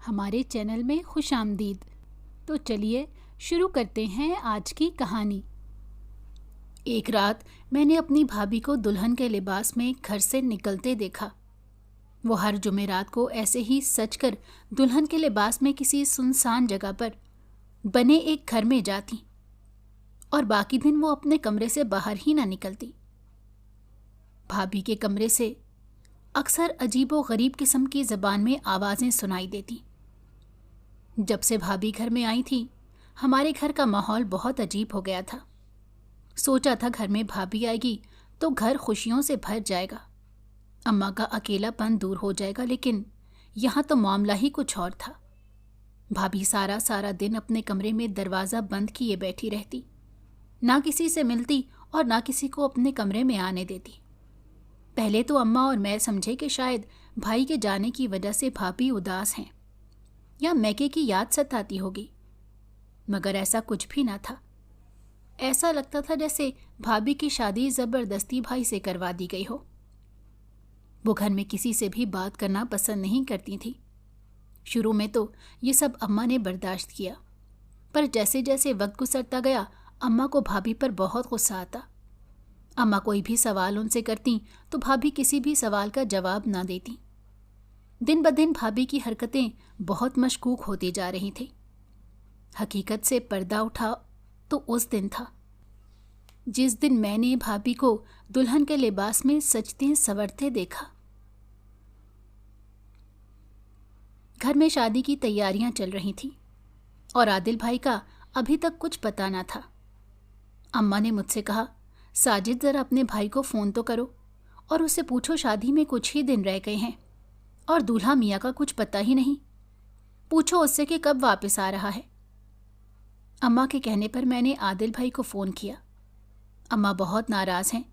हमारे चैनल में खुश आमदीद। तो चलिए शुरू करते हैं आज की कहानी। एक रात मैंने अपनी भाभी को दुल्हन के लिबास में घर से निकलते देखा। वो हर जुमेरात को ऐसे ही सजकर दुल्हन के लिबास में किसी सुनसान जगह पर बने एक घर में जाती और बाकी दिन वो अपने कमरे से बाहर ही ना निकलती। भाभी के कमरे से अक्सर अजीबो गरीब किस्म की ज़बान में आवाज़ें सुनाई देती। जब से भाभी घर में आई थी, हमारे घर का माहौल बहुत अजीब हो गया था। सोचा था घर में भाभी आएगी तो घर खुशियों से भर जाएगा, अम्मा का अकेलापन दूर हो जाएगा, लेकिन यहाँ तो मामला ही कुछ और था। भाभी सारा सारा दिन अपने कमरे में दरवाज़ा बंद किए बैठी रहती, ना किसी से मिलती और ना किसी को अपने कमरे में आने देती। पहले तो अम्मा और मैं समझे कि शायद भाई के जाने की वजह से भाभी उदास हैं या मैके की याद सताती होगी, मगर ऐसा कुछ भी ना था। ऐसा लगता था जैसे भाभी की शादी ज़बरदस्ती भाई से करवा दी गई हो। वो घर में किसी से भी बात करना पसंद नहीं करती थी। शुरू में तो ये सब अम्मा ने बर्दाश्त किया, पर जैसे जैसे वक्त गुजरता गया अम्मा को भाभी पर बहुत गुस्सा आता। अम्मा कोई भी सवाल उनसे करती तो भाभी किसी भी सवाल का जवाब ना देती। दिन ब दिन भाभी की हरकतें बहुत मशकूक होती जा रही थी। हकीकत से पर्दा उठा तो उस दिन था जिस दिन मैंने भाभी को दुल्हन के लिबास में सजते संवरते देखा। घर में शादी की तैयारियां चल रही थीं और आदिल भाई का अभी तक कुछ पता ना था। अम्मा ने मुझसे कहा, साजिद ज़रा अपने भाई को फ़ोन तो करो और उससे पूछो शादी में कुछ ही दिन रह गए हैं और दूल्हा मियाँ का कुछ पता ही नहीं। पूछो उससे कि कब वापस आ रहा है। अम्मा के कहने पर मैंने आदिल भाई को फ़ोन किया। अम्मा बहुत नाराज़ हैं।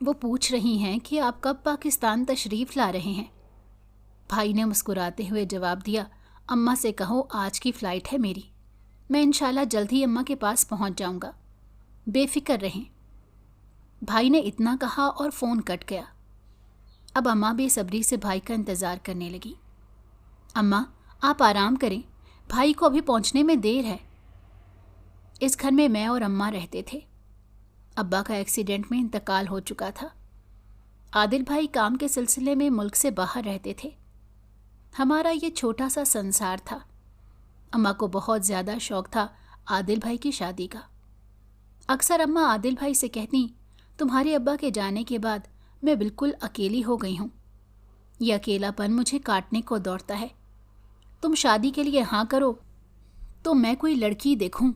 वो पूछ रही हैं कि आप कब पाकिस्तान तशरीफ़ ला रहे हैं। भाई ने मुस्कुराते हुए जवाब दिया, अम्मा से कहो आज की फ़्लाइट है मेरी, मैं इंशाल्लाह जल्द ही अम्मा के पास पहुंच जाऊंगा, बेफिक्र रहें। भाई ने इतना कहा और फ़ोन कट गया। अब अम्मा बेसब्री से भाई का इंतज़ार करने लगी। अम्मा आप आराम करें, भाई को अभी पहुंचने में देर है। इस घर में मैं और अम्मा रहते थे। अब्बा का एक्सीडेंट में इंतकाल हो चुका था। आदिल भाई काम के सिलसिले में मुल्क से बाहर रहते थे। हमारा ये छोटा सा संसार था। अम्मा को बहुत ज़्यादा शौक़ था आदिल भाई की शादी का। अक्सर अम्मा आदिल भाई से कहती, तुम्हारे अब्बा के जाने के बाद मैं बिल्कुल अकेली हो गई हूँ। ये अकेलापन मुझे काटने को दौड़ता है। तुम शादी के लिए हाँ करो तो मैं कोई लड़की देखूं।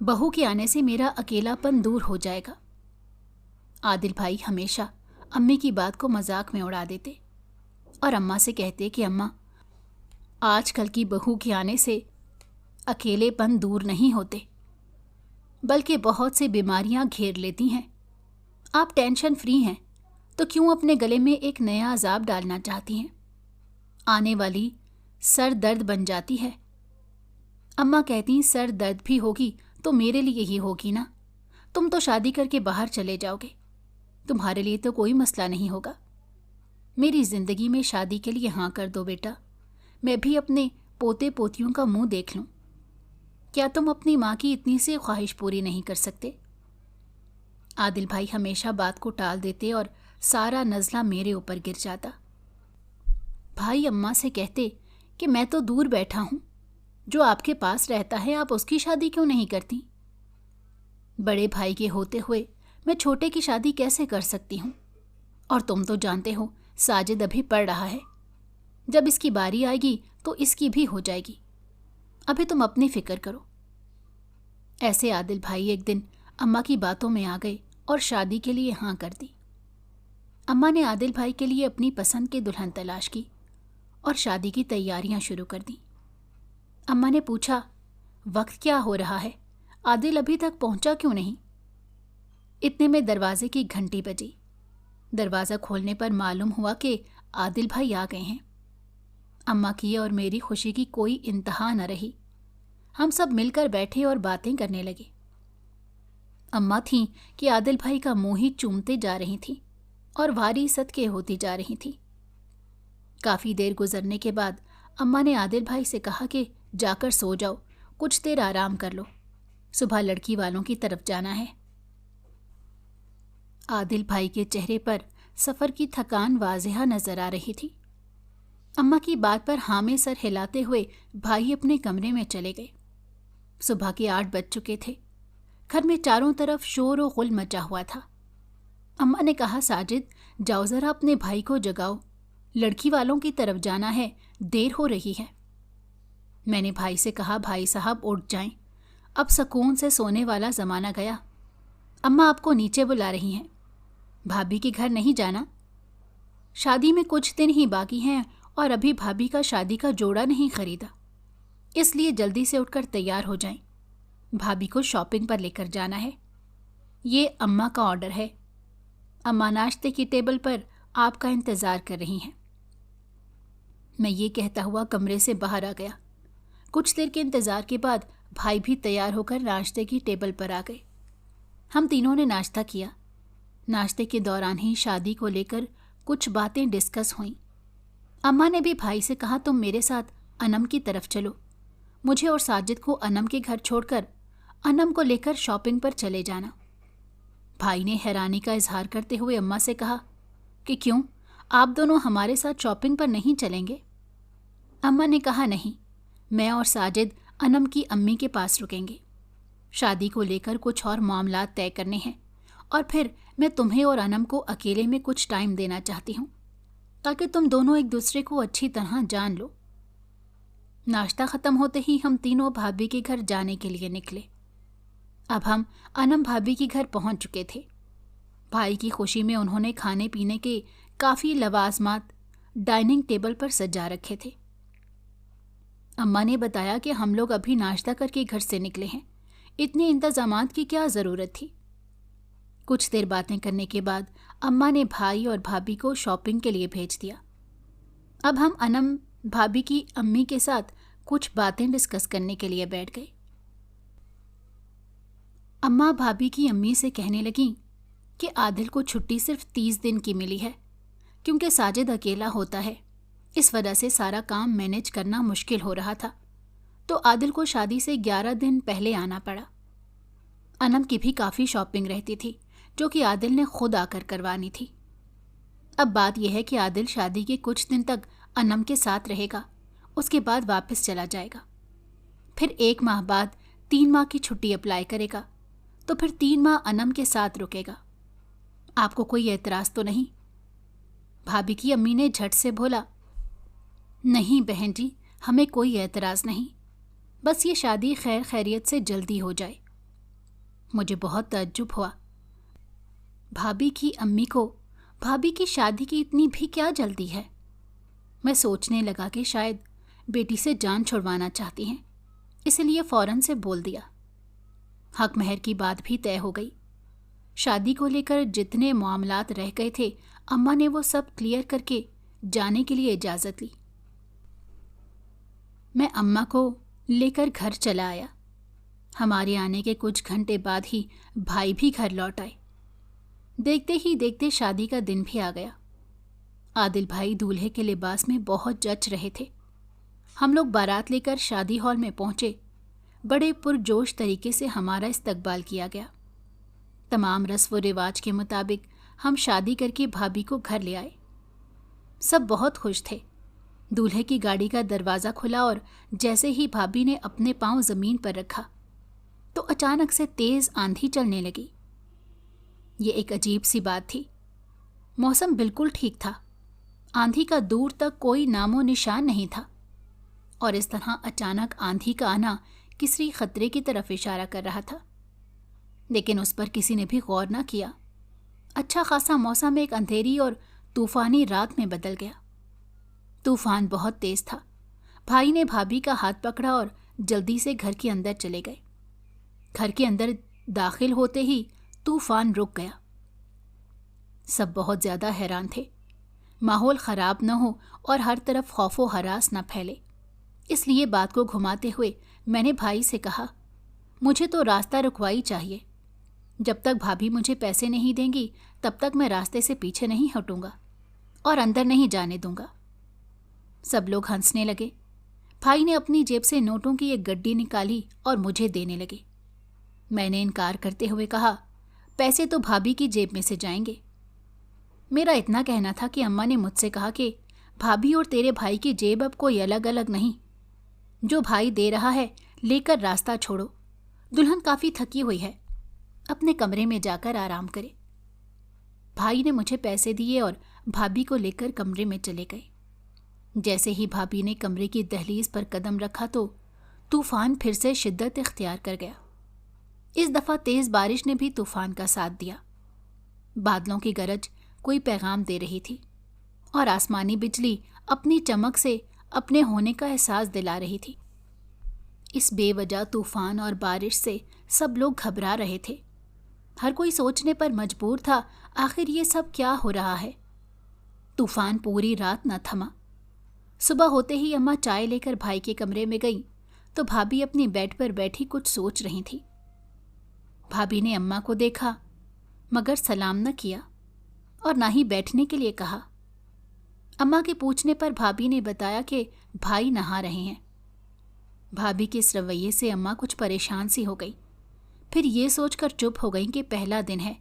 बहू के आने से मेरा अकेलापन दूर हो जाएगा। आदिल भाई हमेशा अम्मी की बात को मजाक में उड़ा देते और अम्मा से कहते कि अम्मा, आजकल की बहू के आने से अकेलेपन दूर नहीं होते, बल्कि बहुत सी बीमारियां घेर लेती हैं। आप टेंशन फ्री हैं तो क्यों अपने गले में एक नया अजाब डालना चाहती हैं? आने वाली सर दर्द बन जाती है। अम्मा कहती, सर दर्द भी होगी तो मेरे लिए ही होगी ना। तुम तो शादी करके बाहर चले जाओगे, तुम्हारे लिए तो कोई मसला नहीं होगा। मेरी ज़िंदगी में शादी के लिए हाँ कर दो बेटा, मैं भी अपने पोते पोतियों का मुंह देख लूं। क्या तुम अपनी माँ की इतनी सी ख्वाहिश पूरी नहीं कर सकते? आदिल भाई हमेशा बात को टाल देते और सारा नज़ला मेरे ऊपर गिर जाता। भाई अम्मा से कहते कि मैं तो दूर बैठा हूँ, जो आपके पास रहता है आप उसकी शादी क्यों नहीं करती? बड़े भाई के होते हुए मैं छोटे की शादी कैसे कर सकती हूँ? और तुम तो जानते हो साजिद अभी पढ़ रहा है, जब इसकी बारी आएगी तो इसकी भी हो जाएगी। अभी तुम अपनी फिक्र करो। ऐसे आदिल भाई एक दिन अम्मा की बातों में आ गए और शादी के लिए हाँ कर दी। अम्मा ने आदिल भाई के लिए अपनी पसंद की दुल्हन तलाश की और शादी की तैयारियां शुरू कर दी। अम्मा ने पूछा, वक्त क्या हो रहा है, आदिल अभी तक पहुंचा क्यों नहीं? इतने में दरवाजे की घंटी बजी। दरवाज़ा खोलने पर मालूम हुआ कि आदिल भाई आ गए हैं। अम्मा की और मेरी खुशी की कोई इंतहा न रही। हम सब मिलकर बैठे और बातें करने लगे। अम्मा थीं कि आदिल भाई का मुंह ही चूमते जा रही थीं और वारी सदके होती जा रही थी। काफ़ी देर गुजरने के बाद अम्मा ने आदिल भाई से कहा कि जाकर सो जाओ, कुछ देर आराम कर लो, सुबह लड़की वालों की तरफ जाना है। आदिल भाई के चेहरे पर सफ़र की थकान वाज़ेह नजर आ रही थी। अम्मा की बात पर हाँ में सर हिलाते हुए भाई अपने कमरे में चले गए। सुबह के 8 बज चुके थे। घर में चारों तरफ शोर और गुल मचा हुआ था। अम्मा ने कहा, साजिद जाओ ज़रा अपने भाई को जगाओ, लड़की वालों की तरफ जाना है, देर हो रही है। मैंने भाई से कहा, भाई साहब उठ जाएं, अब सुकून से सोने वाला ज़माना गया। अम्मा आपको नीचे बुला रही हैं, भाभी के घर नहीं जाना? शादी में कुछ दिन ही बाकी हैं और अभी भाभी का शादी का जोड़ा नहीं खरीदा, इसलिए जल्दी से उठकर तैयार हो जाएं। भाभी को शॉपिंग पर लेकर जाना है। ये अम्मा का ऑर्डर है। अम्मा नाश्ते की टेबल पर आपका इंतज़ार कर रही हैं। मैं ये कहता हुआ कमरे से बाहर आ गया। कुछ देर के इंतज़ार के बाद भाई भी तैयार होकर नाश्ते की टेबल पर आ गए। हम तीनों ने नाश्ता किया। नाश्ते के दौरान ही शादी को लेकर कुछ बातें डिस्कस हुईं। अम्मा ने भी भाई से कहा, तुम मेरे साथ अनम की तरफ चलो, मुझे और साजिद को अनम के घर छोड़कर अनम को लेकर शॉपिंग पर चले जाना। भाई ने हैरानी का इजहार करते हुए अम्मा से कहा कि क्यों, आप दोनों हमारे साथ शॉपिंग पर नहीं चलेंगे? अम्मा ने कहा, नहीं, मैं और साजिद अनम की अम्मी के पास रुकेंगे। शादी को लेकर कुछ और मामलात तय करने हैं और फिर मैं तुम्हें और अनम को अकेले में कुछ टाइम देना चाहती हूँ, ताकि तुम दोनों एक दूसरे को अच्छी तरह जान लो। नाश्ता ख़त्म होते ही हम तीनों भाभी के घर जाने के लिए निकले। अब हम अनम भाभी के घर पहुंच चुके थे। भाई की खुशी में उन्होंने खाने पीने के काफ़ी लवाजमात डाइनिंग टेबल पर सजा रखे थे। अम्मा ने बताया कि हम लोग अभी नाश्ता करके घर से निकले हैं, इतने इंतजामात की क्या ज़रूरत थी। कुछ देर बातें करने के बाद अम्मा ने भाई और भाभी को शॉपिंग के लिए भेज दिया। अब हम अनम भाभी की अम्मी के साथ कुछ बातें डिस्कस करने के लिए बैठ गए। अम्मा भाभी की अम्मी से कहने लगी कि आदिल को छुट्टी सिर्फ 30 दिन की मिली है, क्योंकि साजिद अकेला होता है, इस वजह से सारा काम मैनेज करना मुश्किल हो रहा था, तो आदिल को शादी से 11 दिन पहले आना पड़ा। अनम की भी काफ़ी शॉपिंग रहती थी, जो कि आदिल ने खुद आकर करवानी थी। अब बात यह है कि आदिल शादी के कुछ दिन तक अनम के साथ रहेगा, उसके बाद वापस चला जाएगा। फिर 1 माह बाद 3 माह की छुट्टी अप्लाई करेगा, तो फिर 3 माह अनम के साथ रुकेगा। आपको कोई एतराज़ तो नहीं? भाभी की अम्मी ने झट से बोला, नहीं बहन जी, हमें कोई एतराज़ नहीं, बस ये शादी खैर खैरियत से जल्दी हो जाए। मुझे बहुत तअज्जुब हुआ। भाभी की अम्मी को भाभी की शादी की इतनी भी क्या जल्दी है? मैं सोचने लगा कि शायद बेटी से जान छुड़वाना चाहती हैं, इसलिए फ़ौरन से बोल दिया। हक महर की बात भी तय हो गई। शादी को लेकर जितने मामलात रह गए थे, अम्मा ने वो सब क्लियर करके जाने के लिए इजाज़त ली। मैं अम्मा को लेकर घर चला आया। हमारे आने के कुछ घंटे बाद ही भाई भी घर लौट आए। देखते ही देखते शादी का दिन भी आ गया। आदिल भाई दूल्हे के लिबास में बहुत जच रहे थे। हम लोग बारात लेकर शादी हॉल में पहुंचे। बड़े पुरजोश तरीके से हमारा इस्तकबाल किया गया। तमाम रस्म व रिवाज के मुताबिक हम शादी करके भाभी को घर ले आए। सब बहुत खुश थे। दूल्हे की गाड़ी का दरवाज़ा खुला और जैसे ही भाभी ने अपने पांव ज़मीन पर रखा तो अचानक से तेज़ आंधी चलने लगी। ये एक अजीब सी बात थी। मौसम बिल्कुल ठीक था, आंधी का दूर तक कोई नामो निशान नहीं था, और इस तरह अचानक आंधी का आना किसी खतरे की तरफ इशारा कर रहा था, लेकिन उस पर किसी ने भी गौर न किया। अच्छा खासा मौसम एक अंधेरी और तूफ़ानी रात में बदल गया। तूफ़ान बहुत तेज़ था। भाई ने भाभी का हाथ पकड़ा और जल्दी से घर के अंदर चले गए। घर के अंदर दाखिल होते ही तूफ़ान रुक गया। सब बहुत ज़्यादा हैरान थे। माहौल ख़राब न हो और हर तरफ खौफ व हरास न फैले, इसलिए बात को घुमाते हुए मैंने भाई से कहा, मुझे तो रास्ता रुकवाई चाहिए। जब तक भाभी मुझे पैसे नहीं देंगी तब तक मैं रास्ते से पीछे नहीं हटूंगा और अंदर नहीं जाने दूंगा। सब लोग हंसने लगे भाई ने अपनी जेब से नोटों की एक गड्डी निकाली और मुझे देने लगे। मैंने इनकार करते हुए कहा, पैसे तो भाभी की जेब में से जाएंगे। मेरा इतना कहना था कि अम्मा ने मुझसे कहा कि भाभी और तेरे भाई की जेब अब कोई अलग अलग नहीं, जो भाई दे रहा है लेकर रास्ता छोड़ो, दुल्हन काफ़ी थकी हुई है, अपने कमरे में जाकर आराम करे। भाई ने मुझे पैसे दिए और भाभी को लेकर कमरे में चले गए। जैसे ही भाभी ने कमरे की दहलीज पर कदम रखा तो तूफान फिर से शिद्दत इख्तियार कर गया। इस दफ़ा तेज़ बारिश ने भी तूफान का साथ दिया। बादलों की गरज कोई पैगाम दे रही थी और आसमानी बिजली अपनी चमक से अपने होने का एहसास दिला रही थी। इस बेवजह तूफान और बारिश से सब लोग घबरा रहे थे। हर कोई सोचने पर मजबूर था, आखिर ये सब क्या हो रहा है। तूफान पूरी रात न थमा। सुबह होते ही अम्मा चाय लेकर भाई के कमरे में गई तो भाभी अपनी बेड पर बैठी कुछ सोच रही थी। भाभी ने अम्मा को देखा मगर सलाम न किया और ना ही बैठने के लिए कहा। अम्मा के पूछने पर भाभी ने बताया कि भाई नहा रहे हैं। भाभी के इस रवैये से अम्मा कुछ परेशान सी हो गई। फिर ये सोचकर चुप हो गई कि पहला दिन है,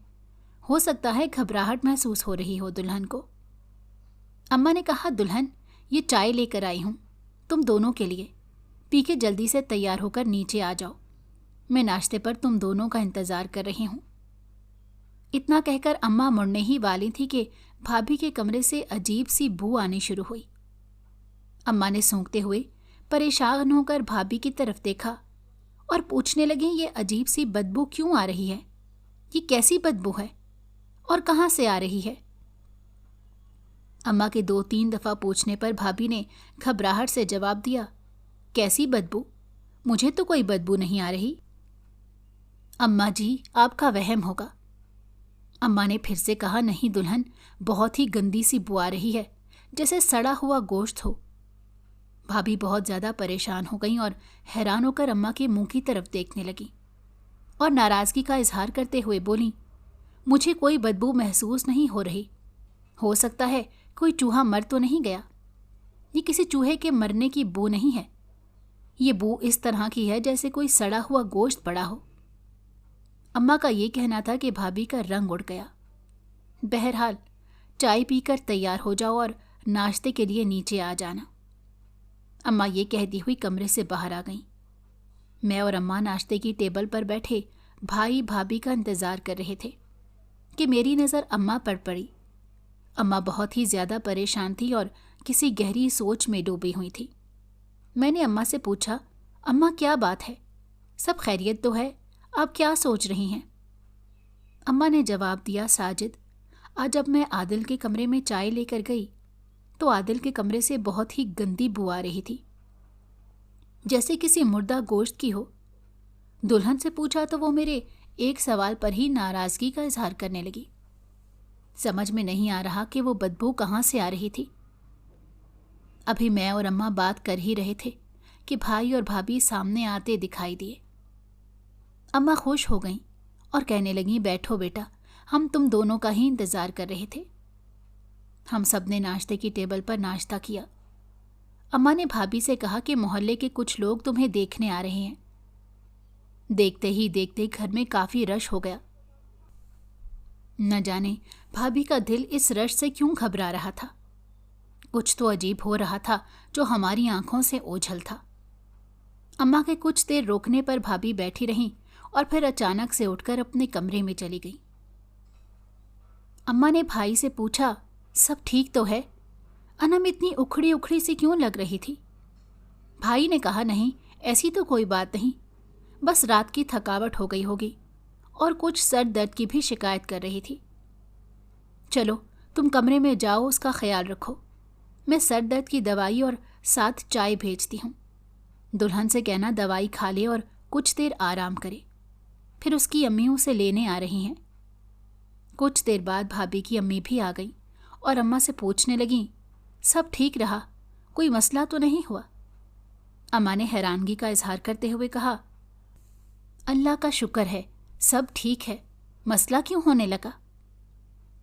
हो सकता है घबराहट महसूस हो रही हो दुल्हन को। अम्मा ने कहा, दुल्हन ये चाय लेकर आई हूँ तुम दोनों के लिए, पी के जल्दी से तैयार होकर नीचे आ जाओ, मैं नाश्ते पर तुम दोनों का इंतज़ार कर रही हूँ। इतना कहकर अम्मा मुड़ने ही वाली थी कि भाभी के कमरे से अजीब सी बू आनी शुरू हुई। अम्मा ने सूंघते हुए परेशान होकर भाभी की तरफ देखा और पूछने लगी, ये अजीब सी बदबू क्यों आ रही है? ये कैसी बदबू है और कहाँ से आ रही है? अम्मा के 2-3 दफ़ा पूछने पर भाभी ने घबराहट से जवाब दिया, कैसी बदबू? मुझे तो कोई बदबू नहीं आ रही। अम्मा जी, आपका वहम होगा। अम्मा ने फिर से कहा, नहीं दुल्हन, बहुत ही गंदी सी बू आ रही है, जैसे सड़ा हुआ गोश्त हो। भाभी बहुत ज़्यादा परेशान हो गई और हैरान होकर अम्मा के मुंह की तरफ देखने लगी और नाराज़गी का इजहार करते हुए बोली, मुझे कोई बदबू महसूस नहीं हो रही। हो सकता है कोई चूहा मर तो नहीं गया। ये किसी चूहे के मरने की बू नहीं है, ये बू इस तरह की है जैसे कोई सड़ा हुआ गोश्त पड़ा हो। अम्मा का ये कहना था कि भाभी का रंग उड़ गया। बहरहाल चाय पीकर तैयार हो जाओ और नाश्ते के लिए नीचे आ जाना। अम्मा ये कहती हुई कमरे से बाहर आ गईं। मैं और अम्मा नाश्ते की टेबल पर बैठे भाई भाभी का इंतज़ार कर रहे थे कि मेरी नज़र अम्मा पर पड़ी। अम्मा बहुत ही ज़्यादा परेशान थी और किसी गहरी सोच में डूबी हुई थी। मैंने अम्मा से पूछा, अम्मा क्या बात है, सब खैरियत तो है, आप क्या सोच रही हैं? अम्मा ने जवाब दिया, साजिद, आज जब मैं आदिल के कमरे में चाय लेकर गई तो आदिल के कमरे से बहुत ही गंदी बू आ रही थी, जैसे किसी मुर्दा गोश्त की हो। दुल्हन से पूछा तो वो मेरे एक सवाल पर ही नाराज़गी का इजहार करने लगी। समझ में नहीं आ रहा कि वो बदबू कहाँ से आ रही थी। अभी मैं और अम्मा बात कर ही रहे थे कि भाई और भाभी सामने आते दिखाई दिए। अम्मा खुश हो गईं और कहने लगीं, बैठो बेटा, हम तुम दोनों का ही इंतज़ार कर रहे थे। हम सब ने नाश्ते की टेबल पर नाश्ता किया। अम्मा ने भाभी से कहा कि मोहल्ले के कुछ लोग तुम्हें देखने आ रहे हैं। देखते ही देखते घर में काफ़ी रश हो गया। न जाने भाभी का दिल इस रश से क्यों घबरा रहा था। कुछ तो अजीब हो रहा था जो हमारी आंखों से ओझल था। अम्मा के कुछ देर रोकने पर भाभी बैठी रहीं और फिर अचानक से उठकर अपने कमरे में चली गई। अम्मा ने भाई से पूछा, सब ठीक तो है? अनम इतनी उखड़ी उखड़ी सी क्यों लग रही थी? भाई ने कहा, नहीं ऐसी तो कोई बात नहीं, बस रात की थकावट हो गई होगी और कुछ सर दर्द की भी शिकायत कर रही थी। चलो तुम कमरे में जाओ, उसका ख्याल रखो, मैं सर दर्द की दवाई और साथ चाय भेजती हूँ। दुल्हन से कहना दवाई खा ले और कुछ देर आराम करे, फिर उसकी अम्मी उसे लेने आ रही हैं। कुछ देर बाद भाभी की अम्मी भी आ गई और अम्मा से पूछने लगीं, सब ठीक रहा, कोई मसला तो नहीं हुआ? अम्मा ने हैरानगी का इजहार करते हुए कहा, अल्लाह का शुक्र है, सब ठीक है, मसला क्यों होने लगा?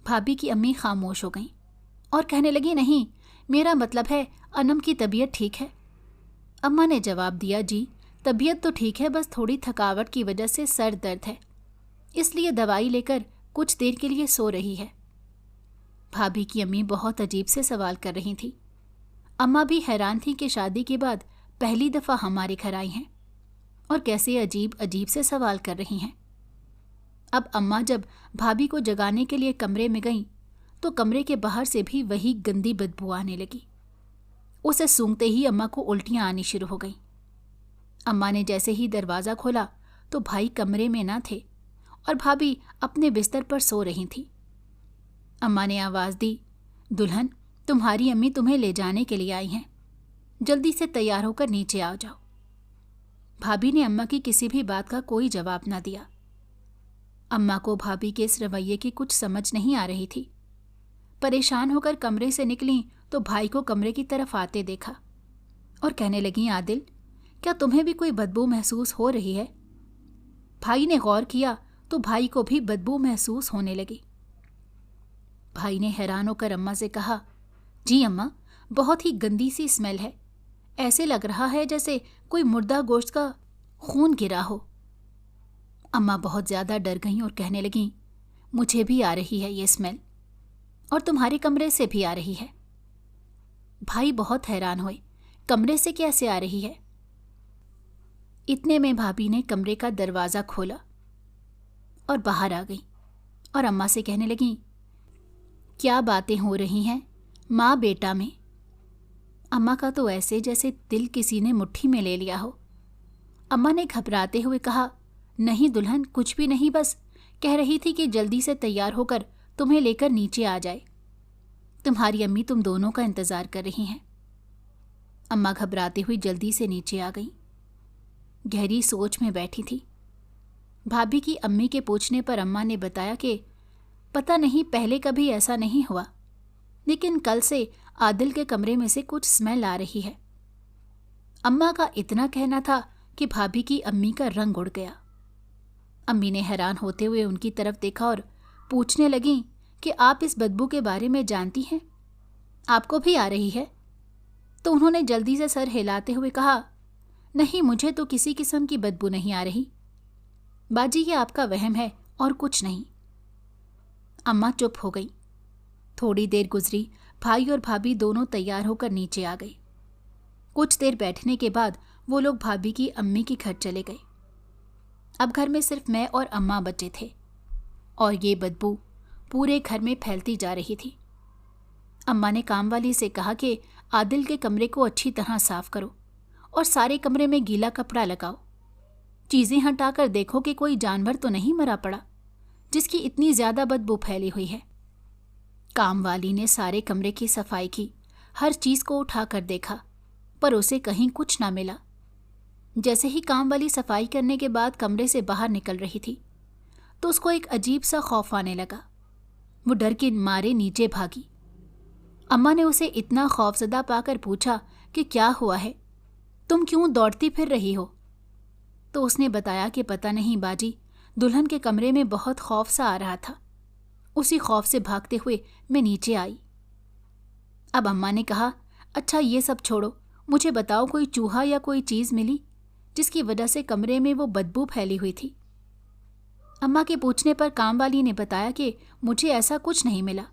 भाभी की अम्मी खामोश हो गईं और कहने लगी, नहीं, मेरा मतलब है अनम की तबीयत ठीक है। अम्मा ने जवाब दिया, जी तबीयत तो ठीक है, बस थोड़ी थकावट की वजह से सर दर्द है, इसलिए दवाई लेकर कुछ देर के लिए सो रही है। भाभी की अम्मी बहुत अजीब से सवाल कर रही थी। अम्मा भी हैरान थी कि शादी के बाद पहली दफ़ा हमारे घर आई हैं और कैसे अजीब अजीब से सवाल कर रही हैं। अब अम्मा जब भाभी को जगाने के लिए कमरे में गईं तो कमरे के बाहर से भी वही गंदी बदबू आने लगी। उसे सूंघते ही अम्मा को उल्टियां आनी शुरू हो गईं। अम्मा ने जैसे ही दरवाज़ा खोला तो भाई कमरे में ना थे और भाभी अपने बिस्तर पर सो रही थी। अम्मा ने आवाज़ दी, दुल्हन, तुम्हारी अम्मी तुम्हें ले जाने के लिए आई हैं, जल्दी से तैयार होकर नीचे आ जाओ। भाभी ने अम्मा की किसी भी बात का कोई जवाब ना दिया। अम्मा को भाभी के इस रवैये की कुछ समझ नहीं आ रही थी। परेशान होकर कमरे से निकली तो भाई को कमरे की तरफ आते देखा और कहने लगी, आदिल, क्या तुम्हें भी कोई बदबू महसूस हो रही है? भाई ने गौर किया तो भाई को भी बदबू महसूस होने लगी। भाई ने हैरान होकर अम्मा से कहा, जी अम्मा, बहुत ही गंदी सी स्मेल है, ऐसे लग रहा है जैसे कोई मुर्दा गोश्त का खून गिरा हो। अम्मा बहुत ज़्यादा डर गईं और कहने लगीं, मुझे भी आ रही है ये स्मेल, और तुम्हारे कमरे से भी आ रही है। भाई बहुत हैरान हुए, कमरे से कैसे आ रही है? इतने में भाभी ने कमरे का दरवाज़ा खोला और बाहर आ गई और अम्मा से कहने लगीं, क्या बातें हो रही हैं माँ बेटा में? अम्मा का तो ऐसे जैसे दिल किसी ने मुट्ठी में ले लिया हो। अम्मा ने घबराते हुए कहा, नहीं दुल्हन, कुछ भी नहीं, बस कह रही थी कि जल्दी से तैयार होकर तुम्हें लेकर नीचे आ जाए। तुम्हारी अम्मी तुम दोनों का इंतज़ार कर रही हैं। अम्मा घबराती हुई जल्दी से नीचे आ गई। गहरी सोच में बैठी थी। भाभी की अम्मी के पूछने पर अम्मा ने बताया कि पता नहीं पहले कभी ऐसा नहीं हुआ, लेकिन कल से आदिल के कमरे में से कुछ स्मेल आ रही है। अम्मा का इतना कहना था कि भाभी की अम्मी का रंग उड़ गया। अम्मी ने हैरान होते हुए उनकी तरफ देखा और पूछने लगीं कि आप इस बदबू के बारे में जानती हैं? आपको भी आ रही है? तो उन्होंने जल्दी से सर हिलाते हुए कहा, नहीं, मुझे तो किसी किस्म की बदबू नहीं आ रही। बाजी, ये आपका वहम है और कुछ नहीं। अम्मा चुप हो गई। थोड़ी देर गुजरी, भाई और भाभी दोनों तैयार होकर नीचे आ गए। कुछ देर बैठने के बाद वो लोग भाभी की अम्मी के घर चले गए। अब घर में सिर्फ मैं और अम्मा बचे थे और ये बदबू पूरे घर में फैलती जा रही थी। अम्मा ने कामवाली से कहा कि आदिल के कमरे को अच्छी तरह साफ करो और सारे कमरे में गीला कपड़ा लगाओ। चीज़ें हटाकर देखो कि कोई जानवर तो नहीं मरा पड़ा जिसकी इतनी ज़्यादा बदबू फैली हुई है। कामवाली ने सारे कमरे की सफाई की, हर चीज़ को उठाकर देखा, पर उसे कहीं कुछ ना मिला। जैसे ही कामवाली सफाई करने के बाद कमरे से बाहर निकल रही थी तो उसको एक अजीब सा खौफ आने लगा। वो डर के मारे नीचे भागी। अम्मा ने उसे इतना खौफजदा पाकर पूछा कि क्या हुआ है, तुम क्यों दौड़ती फिर रही हो? तो उसने बताया कि पता नहीं बाजी, दुल्हन के कमरे में बहुत खौफ सा आ रहा था, उसी खौफ से भागते हुए मैं नीचे आई। अब अम्मा ने कहा, अच्छा ये सब छोड़ो, मुझे बताओ कोई चूहा या कोई चीज़ मिली जिसकी वजह से कमरे में वो बदबू फैली हुई थी? अम्मा के पूछने पर कामवाली ने बताया कि मुझे ऐसा कुछ नहीं मिला।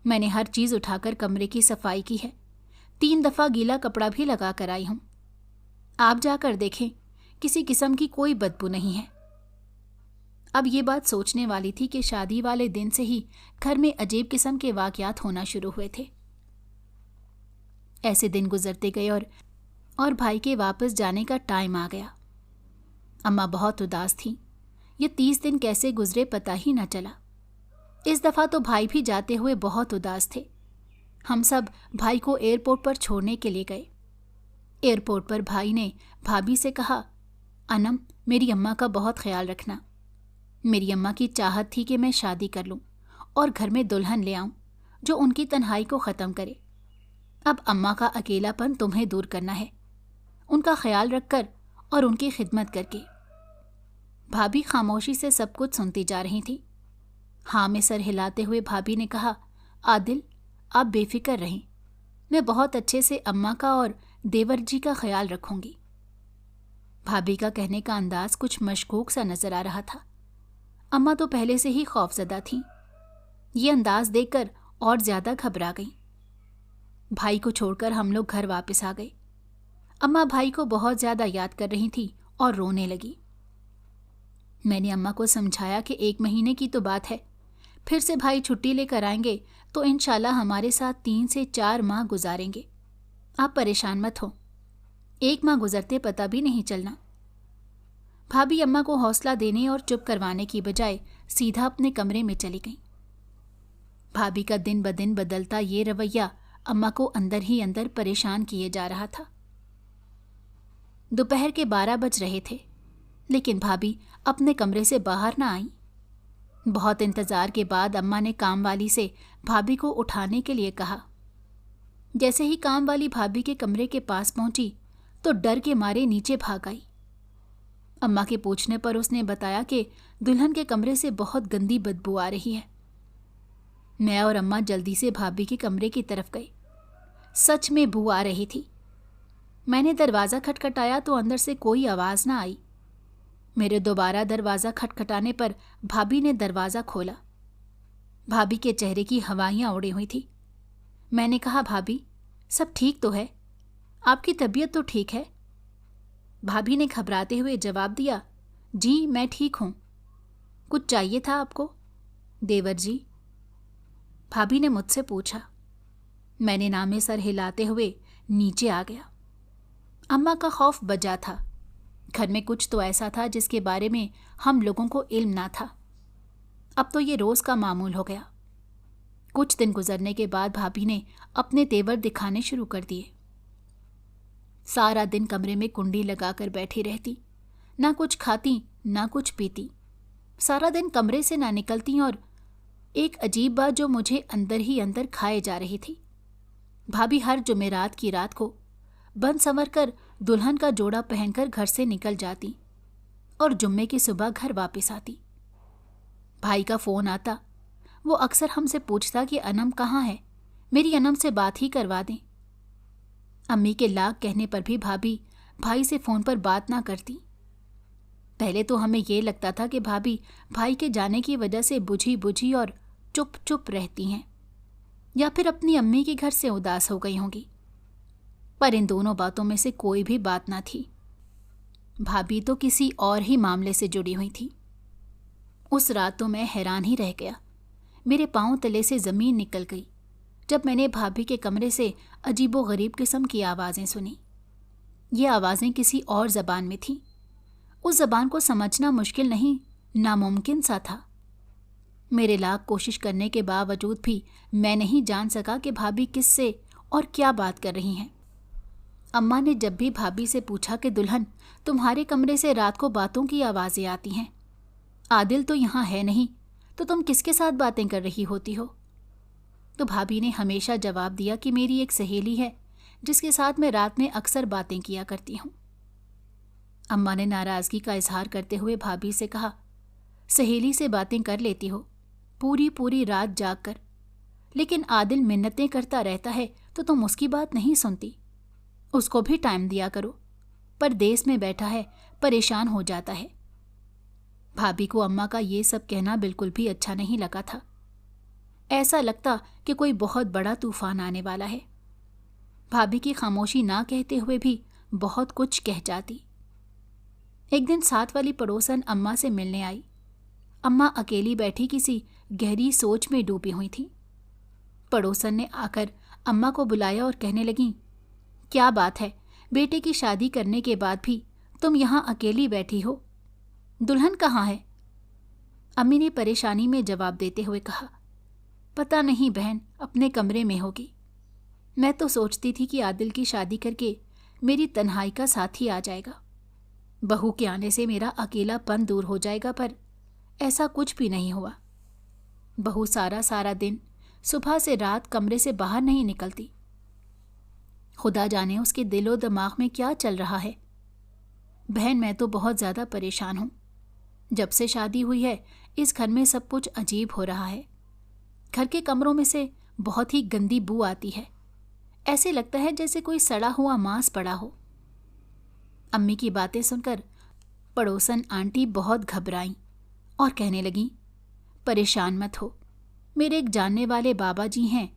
मैंने हर चीज़ उठाकर कमरे की सफाई की है, 3 दफ़ा गीला कपड़ा भी लगा कर आई हूँ। आप जाकर देखें, किसी किस्म की कोई बदबू नहीं है। अब ये बात सोचने वाली थी कि शादी वाले दिन से ही घर में अजीब किस्म के वाक़यात होना शुरू हुए थे। ऐसे दिन गुजरते गए और भाई के वापस जाने का टाइम आ गया। अम्मा बहुत उदास थी। ये 30 दिन कैसे गुजरे पता ही न चला। इस दफ़ा तो भाई भी जाते हुए बहुत उदास थे। हम सब भाई को एयरपोर्ट पर छोड़ने के लिए गए। एयरपोर्ट पर भाई ने भाभी से कहा, अनम, मेरी अम्मा का बहुत ख्याल रखना। मेरी अम्मा की चाहत थी कि मैं शादी कर लूं और घर में दुल्हन ले आऊं जो उनकी तन्हाई को ख़त्म करे। अब अम्मा का अकेलापन तुम्हें दूर करना है, उनका ख्याल रखकर और उनकी खिदमत करके। भाभी खामोशी से सब कुछ सुनती जा रही थी। हाँ में सर हिलाते हुए भाभी ने कहा, आदिल, आप बेफिक्र रहें, मैं बहुत अच्छे से अम्मा का और देवर जी का ख्याल रखूंगी। भाभी का कहने का अंदाज कुछ मशकूक सा नजर आ रहा था। अम्मा तो पहले से ही खौफजदा थीं। ये अंदाज देखकर और ज्यादा घबरा गई। भाई को छोड़कर हम लोग घर वापस आ गए। अम्मा भाई को बहुत ज्यादा याद कर रही थी और रोने लगी। मैंने अम्मा को समझाया कि 1 महीने की तो बात है, फिर से भाई छुट्टी लेकर आएंगे तो इंशाल्लाह हमारे साथ 3 से 4 माह गुजारेंगे। आप परेशान मत हो, 1 माह गुजरते पता भी नहीं चलना। भाभी अम्मा को हौसला देने और चुप करवाने की बजाय सीधा अपने कमरे में चली गई। भाभी का दिन ब दिन बदलता ये रवैया अम्मा को अंदर ही अंदर परेशान किए जा रहा था। दोपहर के 12 बज रहे थे, लेकिन भाभी अपने कमरे से बाहर ना आई। बहुत इंतजार के बाद अम्मा ने काम वाली से भाभी को उठाने के लिए कहा। जैसे ही काम वाली भाभी के कमरे के पास पहुंची तो डर के मारे नीचे भाग आई। अम्मा के पूछने पर उसने बताया कि दुल्हन के कमरे से बहुत गंदी बदबू आ रही है। मैं और अम्मा जल्दी से भाभी के कमरे की तरफ गए। सच में बू आ रही थी। मैंने दरवाज़ा खटखटाया तो अंदर से कोई आवाज़ ना आई। मेरे दोबारा दरवाज़ा खटखटाने पर भाभी ने दरवाज़ा खोला। भाभी के चेहरे की हवाइयाँ उड़ी हुई थी। मैंने कहा, भाभी सब ठीक तो है? आपकी तबीयत तो ठीक है? भाभी ने घबराते हुए जवाब दिया, जी मैं ठीक हूँ। कुछ चाहिए था आपको देवर जी? भाभी ने मुझसे पूछा। मैंने नामे सर हिलाते हुए नीचे आ गया। अम्मा का खौफ बजा था। घर में कुछ तो ऐसा था जिसके बारे में हम लोगों को इल्म ना था। अब तो ये रोज का मामूल हो गया। कुछ दिन गुजरने के बाद भाभी ने अपने तेवर दिखाने शुरू कर दिए। सारा दिन कमरे में कुंडी लगाकर बैठी रहती, ना कुछ खाती ना कुछ पीती। सारा दिन कमरे से ना निकलती और एक अजीब बात जो मुझे अंदर ही अंदर खाए जा रही थी। भाभी हर जुमेरात की रात को बन संवर कर दुल्हन का जोड़ा पहनकर घर से निकल जाती और जुम्मे की सुबह घर वापस आती। भाई का फोन आता, वो अक्सर हमसे पूछता कि अनम कहाँ है, मेरी अनम से बात ही करवा दें। अम्मी के लाख कहने पर भी भाभी भाई से फोन पर बात ना करती। पहले तो हमें ये लगता था कि भाभी भाई के जाने की वजह से बुझी बुझी और चुप चुप रहती हैं, या फिर अपनी अम्मी के घर से उदास हो गई होंगी। पर इन दोनों बातों में से कोई भी बात ना थी। भाभी तो किसी और ही मामले से जुड़ी हुई थी। उस रात तो मैं हैरान ही रह गया। मेरे पांव तले से जमीन निकल गई जब मैंने भाभी के कमरे से अजीबो-गरीब किस्म की आवाज़ें सुनी। ये आवाज़ें किसी और ज़बान में थीं। उस ज़बान को समझना मुश्किल नहीं, नामुमकिन सा था। मेरे लाख कोशिश करने के बावजूद भी मैं नहीं जान सका कि भाभी किससे और क्या बात कर रही हैं। अम्मा ने जब भी भाभी से पूछा कि दुल्हन, तुम्हारे कमरे से रात को बातों की आवाज़ें आती हैं, आदिल तो यहाँ है नहीं, तो तुम किसके साथ बातें कर रही होती हो? तो भाभी ने हमेशा जवाब दिया कि मेरी एक सहेली है जिसके साथ मैं रात में अक्सर बातें किया करती हूँ। अम्मा ने नाराज़गी का इजहार करते हुए भाभी से कहा, सहेली से बातें कर लेती हो पूरी पूरी रात जाग कर, लेकिन आदिल मिन्नतें करता रहता है तो तुम उसकी बात नहीं सुनती। उसको भी टाइम दिया करो, परदेस में बैठा है, परेशान हो जाता है। भाभी को अम्मा का ये सब कहना बिल्कुल भी अच्छा नहीं लगा था। ऐसा लगता कि कोई बहुत बड़ा तूफान आने वाला है। भाभी की खामोशी ना कहते हुए भी बहुत कुछ कह जाती। एक दिन साथ वाली पड़ोसन अम्मा से मिलने आई। अम्मा अकेली बैठी किसी गहरी सोच में डूबी हुई थी। पड़ोसन ने आकर अम्मा को बुलाया और कहने लगी, क्या बात है, बेटे की शादी करने के बाद भी तुम यहाँ अकेली बैठी हो? दुल्हन कहाँ है? अम्मी ने परेशानी में जवाब देते हुए कहा, पता नहीं बहन, अपने कमरे में होगी। मैं तो सोचती थी कि आदिल की शादी करके मेरी तन्हाई का साथी आ जाएगा, बहू के आने से मेरा अकेलापन दूर हो जाएगा, पर ऐसा कुछ भी नहीं हुआ। बहू सारा सारा दिन सुबह से रात कमरे से बाहर नहीं निकलती। खुदा जाने उसके दिलो दिमाग में क्या चल रहा है। बहन, मैं तो बहुत ज़्यादा परेशान हूँ। जब से शादी हुई है इस घर में सब कुछ अजीब हो रहा है। घर के कमरों में से बहुत ही गंदी बू आती है। ऐसे लगता है जैसे कोई सड़ा हुआ मांस पड़ा हो। अम्मी की बातें सुनकर पड़ोसन आंटी बहुत घबराईं और कहने लगीं, परेशान मत हो, मेरे एक जानने वाले बाबा जी हैं।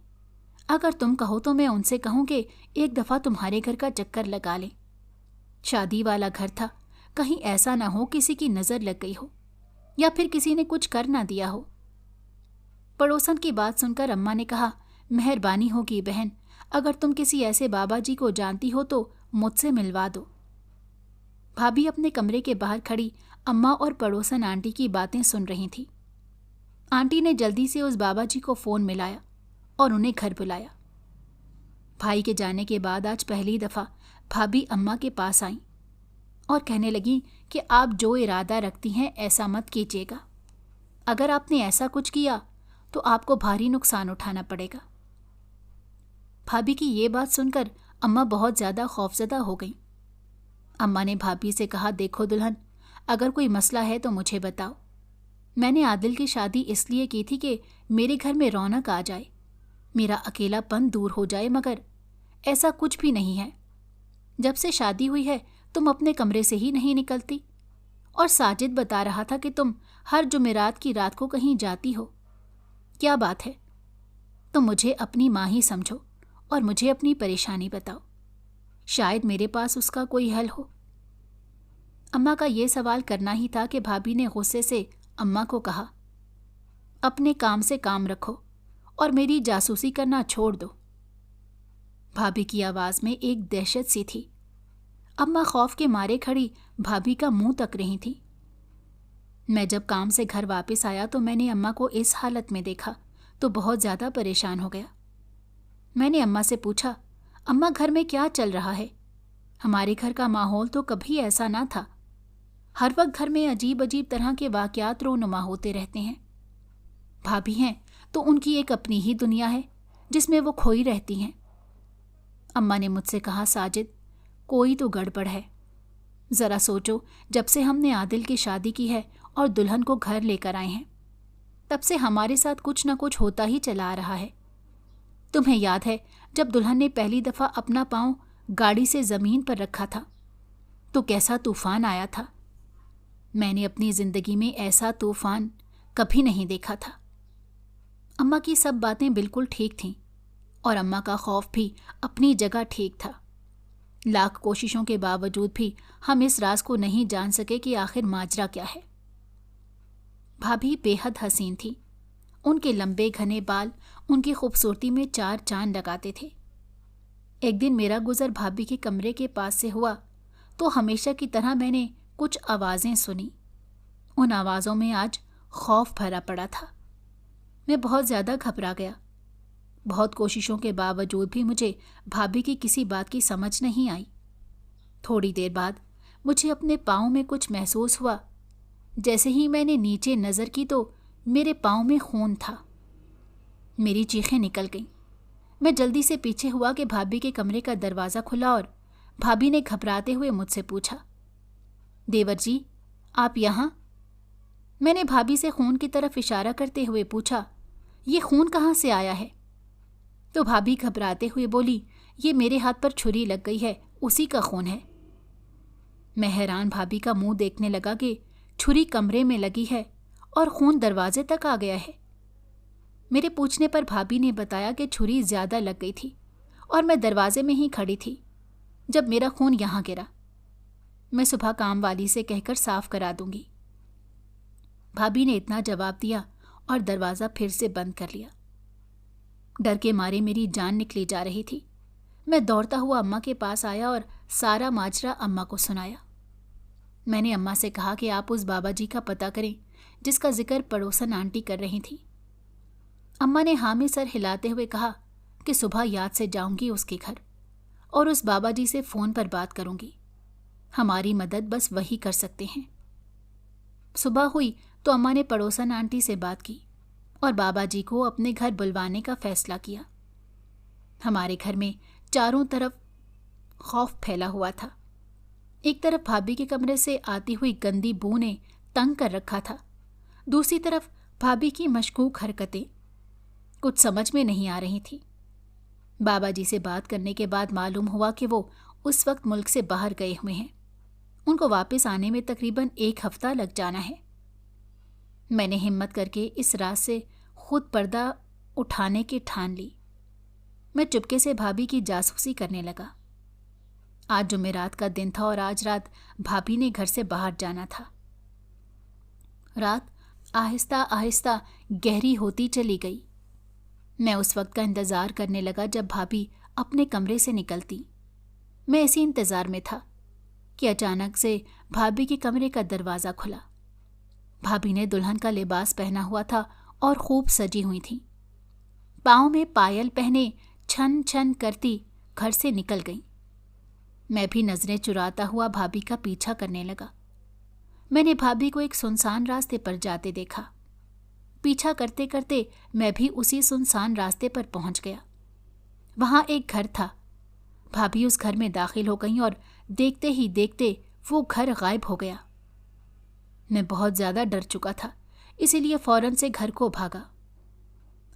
अगर तुम कहो तो मैं उनसे कहूँ कि एक दफ़ा तुम्हारे घर का चक्कर लगा लें। शादी वाला घर था, कहीं ऐसा ना हो किसी की नज़र लग गई हो या फिर किसी ने कुछ कर ना दिया हो। पड़ोसन की बात सुनकर अम्मा ने कहा, मेहरबानी होगी बहन, अगर तुम किसी ऐसे बाबा जी को जानती हो तो मुझसे मिलवा दो। भाभी अपने कमरे के बाहर खड़ी अम्मा और पड़ोसन आंटी की बातें सुन रही थी। आंटी ने जल्दी से उस बाबा जी को फ़ोन मिलाया और उन्हें घर बुलाया। भाई के जाने के बाद आज पहली दफ़ा भाभी अम्मा के पास आईं और कहने लगी कि आप जो इरादा रखती हैं ऐसा मत कीजिएगा। अगर आपने ऐसा कुछ किया तो आपको भारी नुकसान उठाना पड़ेगा। भाभी की ये बात सुनकर अम्मा बहुत ज़्यादा खौफज़दा हो गईं। अम्मा ने भाभी से कहा, देखो दुल्हन, अगर कोई मसला है तो मुझे बताओ। मैंने आदिल की शादी इसलिए की थी कि मेरे घर में रौनक आ जाए, मेरा अकेलापन दूर हो जाए, मगर ऐसा कुछ भी नहीं है। जब से शादी हुई है तुम अपने कमरे से ही नहीं निकलती, और साजिद बता रहा था कि तुम हर जुमेरात की रात को कहीं जाती हो। क्या बात है? तुम मुझे अपनी माँ ही समझो और मुझे अपनी परेशानी बताओ, शायद मेरे पास उसका कोई हल हो। अम्मा का ये सवाल करना ही था कि भाभी ने गुस्से से अम्मा को कहा, अपने काम से काम रखो और मेरी जासूसी करना छोड़ दो। भाभी की आवाज़ में एक दहशत सी थी। अम्मा खौफ के मारे खड़ी भाभी का मुंह तक रही थी। मैं जब काम से घर वापस आया तो मैंने अम्मा को इस हालत में देखा तो बहुत ज़्यादा परेशान हो गया। मैंने अम्मा से पूछा, अम्मा घर में क्या चल रहा है? हमारे घर का माहौल तो कभी ऐसा ना था। हर वक्त घर में अजीब अजीब तरह के वाक़यात रोनुमा होते रहते हैं। भाभी हैं तो उनकी एक अपनी ही दुनिया है जिसमें वो खोई रहती हैं। अम्मा ने मुझसे कहा, साजिद, कोई तो गड़बड़ है। ज़रा सोचो, जब से हमने आदिल की शादी की है और दुल्हन को घर लेकर आए हैं, तब से हमारे साथ कुछ न कुछ होता ही चला आ रहा है। तुम्हें याद है जब दुल्हन ने पहली दफ़ा अपना पाँव गाड़ी से ज़मीन पर रखा था तो कैसा तूफ़ान आया था? मैंने अपनी ज़िंदगी में ऐसा तूफ़ान कभी नहीं देखा था। अम्मा की सब बातें बिल्कुल ठीक थीं और अम्मा का खौफ भी अपनी जगह ठीक था। लाख कोशिशों के बावजूद भी हम इस राज को नहीं जान सके कि आखिर माजरा क्या है। भाभी बेहद हसीन थी। उनके लंबे घने बाल उनकी खूबसूरती में चार चांद लगाते थे। एक दिन मेरा गुजर भाभी के कमरे के पास से हुआ तो हमेशा की तरह मैंने कुछ आवाज़ें सुनी। उन आवाज़ों में आज खौफ भरा पड़ा था। मैं बहुत ज़्यादा घबरा गया। बहुत कोशिशों के बावजूद भी मुझे भाभी की किसी बात की समझ नहीं आई। थोड़ी देर बाद मुझे अपने पाँव में कुछ महसूस हुआ। जैसे ही मैंने नीचे नज़र की तो मेरे पाँव में खून था। मेरी चीखें निकल गईं। मैं जल्दी से पीछे हुआ कि भाभी के कमरे का दरवाज़ा खुला और भाभी ने घबराते हुए मुझसे पूछा, देवर जी, आप यहाँ? मैंने भाभी से खून की तरफ इशारा करते हुए पूछा, ये खून कहाँ से आया है? तो भाभी घबराते हुए बोली, ये मेरे हाथ पर छुरी लग गई है, उसी का खून है। मैं हैरान भाभी का मुंह देखने लगा कि छुरी कमरे में लगी है और खून दरवाजे तक आ गया है। मेरे पूछने पर भाभी ने बताया कि छुरी ज़्यादा लग गई थी और मैं दरवाजे में ही खड़ी थी जब मेरा खून यहाँ गिरा। मैं सुबह काम वाली से कहकर साफ करा दूंगी। भाभी ने इतना जवाब दिया और दरवाज़ा फिर से बंद कर लिया। डर के मारे मेरी जान निकली जा रही थी। मैं दौड़ता हुआ अम्मा के पास आया और सारा माजरा अम्मा को सुनाया। मैंने अम्मा से कहा कि आप उस बाबा जी का पता करें जिसका जिक्र पड़ोसन आंटी कर रही थी। अम्मा ने हाँ में सर हिलाते हुए कहा कि सुबह याद से जाऊंगी उसके घर और उस बाबा जी से फ़ोन पर बात करूंगी। हमारी मदद बस वही कर सकते हैं। सुबह हुई तो अम्मा ने पड़ोसन आंटी से बात की और बाबा जी को अपने घर बुलवाने का फैसला किया। हमारे घर में चारों तरफ खौफ फैला हुआ था। एक तरफ भाभी के कमरे से आती हुई गंदी बू ने तंग कर रखा था, दूसरी तरफ भाभी की मशकूक हरकतें कुछ समझ में नहीं आ रही थी। बाबा जी से बात करने के बाद मालूम हुआ कि वो उस वक्त मुल्क से बाहर गए हुए हैं। उनको वापस आने में तकरीबन 1 हफ्ता लग जाना है। मैंने हिम्मत करके इस रात से खुद पर्दा उठाने की ठान ली। मैं चुपके से भाभी की जासूसी करने लगा। आज जुमेरात का दिन था और आज रात भाभी ने घर से बाहर जाना था। रात आहिस्ता आहिस्ता गहरी होती चली गई। मैं उस वक्त का इंतज़ार करने लगा जब भाभी अपने कमरे से निकलती। मैं इसी इंतज़ार में था कि अचानक से भाभी के कमरे का दरवाज़ा खुला। भाभी ने दुल्हन का लिबास पहना हुआ था और खूब सजी हुई थी। पाँव में पायल पहने छन छन करती घर से निकल गई। मैं भी नजरें चुराता हुआ भाभी का पीछा करने लगा। मैंने भाभी को एक सुनसान रास्ते पर जाते देखा। पीछा करते करते मैं भी उसी सुनसान रास्ते पर पहुंच गया। वहां एक घर था। भाभी उस घर में दाखिल हो गई और देखते ही देखते वो घर गायब हो गया। मैं बहुत ज्यादा डर चुका था, इसीलिए फौरन से घर को भागा।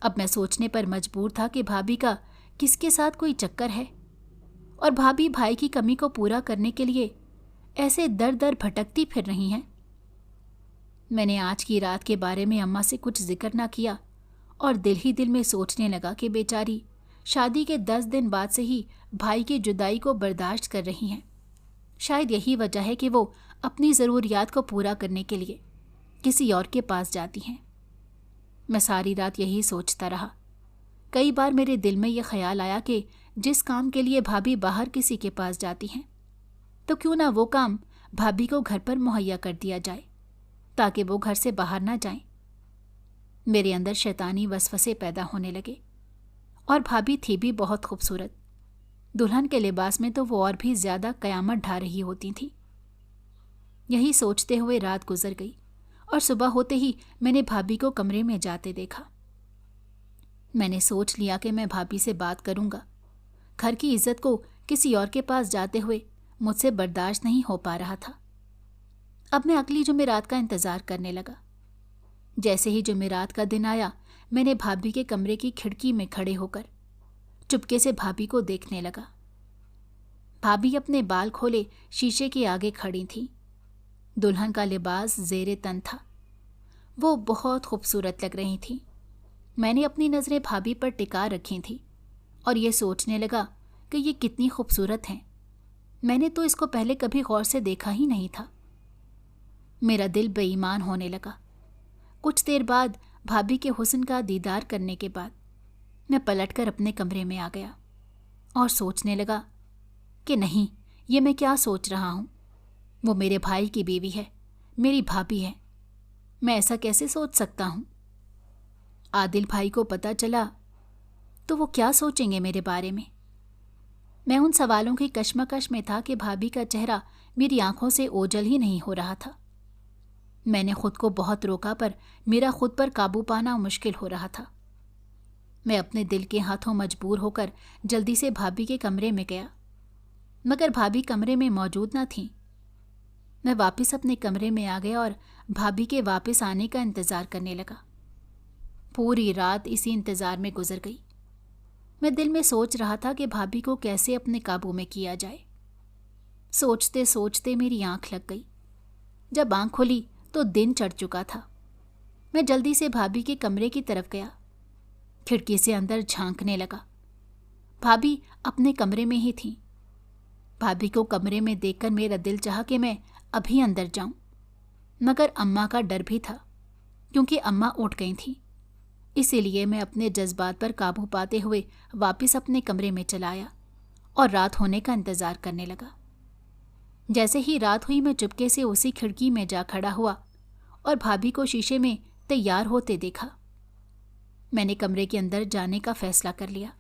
अब मैं सोचने पर मजबूर था कि भाभी का किसके साथ कोई चक्कर है और भाभी भाई की कमी को पूरा करने के लिए ऐसे दर दर भटकती फिर रही हैं। मैंने आज की रात के बारे में अम्मा से कुछ जिक्र ना किया और दिल ही दिल में सोचने लगा कि बेचारी शादी के 10 दिन बाद से ही भाई की जुदाई को बर्दाश्त कर रही हैं। शायद यही वजह है कि वो अपनी ज़रूरियात को पूरा करने के लिए किसी और के पास जाती हैं। मैं सारी रात यही सोचता रहा। कई बार मेरे दिल में यह ख्याल आया कि जिस काम के लिए भाभी बाहर किसी के पास जाती हैं, तो क्यों ना वो काम भाभी को घर पर मुहैया कर दिया जाए ताकि वो घर से बाहर ना जाएं। मेरे अंदर शैतानी वसवसे पैदा होने लगे। और भाभी थी भी बहुत खूबसूरत। दुल्हन के लिबास में तो वो और भी ज्यादा कयामत ढा रही होती थी। यही सोचते हुए रात गुजर गई और सुबह होते ही मैंने भाभी को कमरे में जाते देखा। मैंने सोच लिया कि मैं भाभी से बात करूंगा। घर की इज्जत को किसी और के पास जाते हुए मुझसे बर्दाश्त नहीं हो पा रहा था। अब मैं अगली जुमेरात का इंतजार करने लगा। जैसे ही जुमेरात का दिन आया, मैंने भाभी के कमरे की खिड़की में खड़े होकर चुपके से भाभी को देखने लगा। भाभी अपने बाल खोले शीशे के आगे खड़ी थी। दुल्हन का लिबास जेरे तन था। वो बहुत खूबसूरत लग रही थी। मैंने अपनी नजरें भाभी पर टिका रखी थी और ये सोचने लगा कि ये कितनी खूबसूरत हैं। मैंने तो इसको पहले कभी गौर से देखा ही नहीं था। मेरा दिल बेईमान होने लगा। कुछ देर बाद भाभी के हुस्न का दीदार करने के बाद मैं पलटकर अपने कमरे में आ गया और सोचने लगा कि नहीं, ये मैं क्या सोच रहा हूँ। वो मेरे भाई की बीवी है, मेरी भाभी है। मैं ऐसा कैसे सोच सकता हूँ? आदिल भाई को पता चला तो वो क्या सोचेंगे मेरे बारे में? मैं उन सवालों की कश्मकश में था कि भाभी का चेहरा मेरी आंखों से ओझल ही नहीं हो रहा था। मैंने खुद को बहुत रोका, पर मेरा खुद पर काबू पाना मुश्किल हो रहा था। मैं अपने दिल के हाथों मजबूर होकर जल्दी से भाभी के कमरे में गया, मगर भाभी कमरे में मौजूद न थी। मैं वापस अपने कमरे में आ गया और भाभी के वापस आने का इंतजार करने लगा। पूरी रात इसी इंतजार में गुजर गई। मैं दिल में सोच रहा था कि भाभी को कैसे अपने काबू में किया जाए। सोचते सोचते मेरी आंख लग गई। जब आंख खुली तो दिन चढ़ चुका था। मैं जल्दी से भाभी के कमरे की तरफ गया। खिड़की से अंदर झांकने लगा। भाभी अपने कमरे में ही थी। भाभी को कमरे में देखकर मेरा दिल चाहा कि मैं अभी अंदर जाऊं, मगर अम्मा का डर भी था क्योंकि अम्मा उठ गई थी। इसीलिए मैं अपने जज्बात पर काबू पाते हुए वापस अपने कमरे में चला आया और रात होने का इंतजार करने लगा। जैसे ही रात हुई, मैं चुपके से उसी खिड़की में जा खड़ा हुआ और भाभी को शीशे में तैयार होते देखा। मैंने कमरे के अंदर जाने का फैसला कर लिया।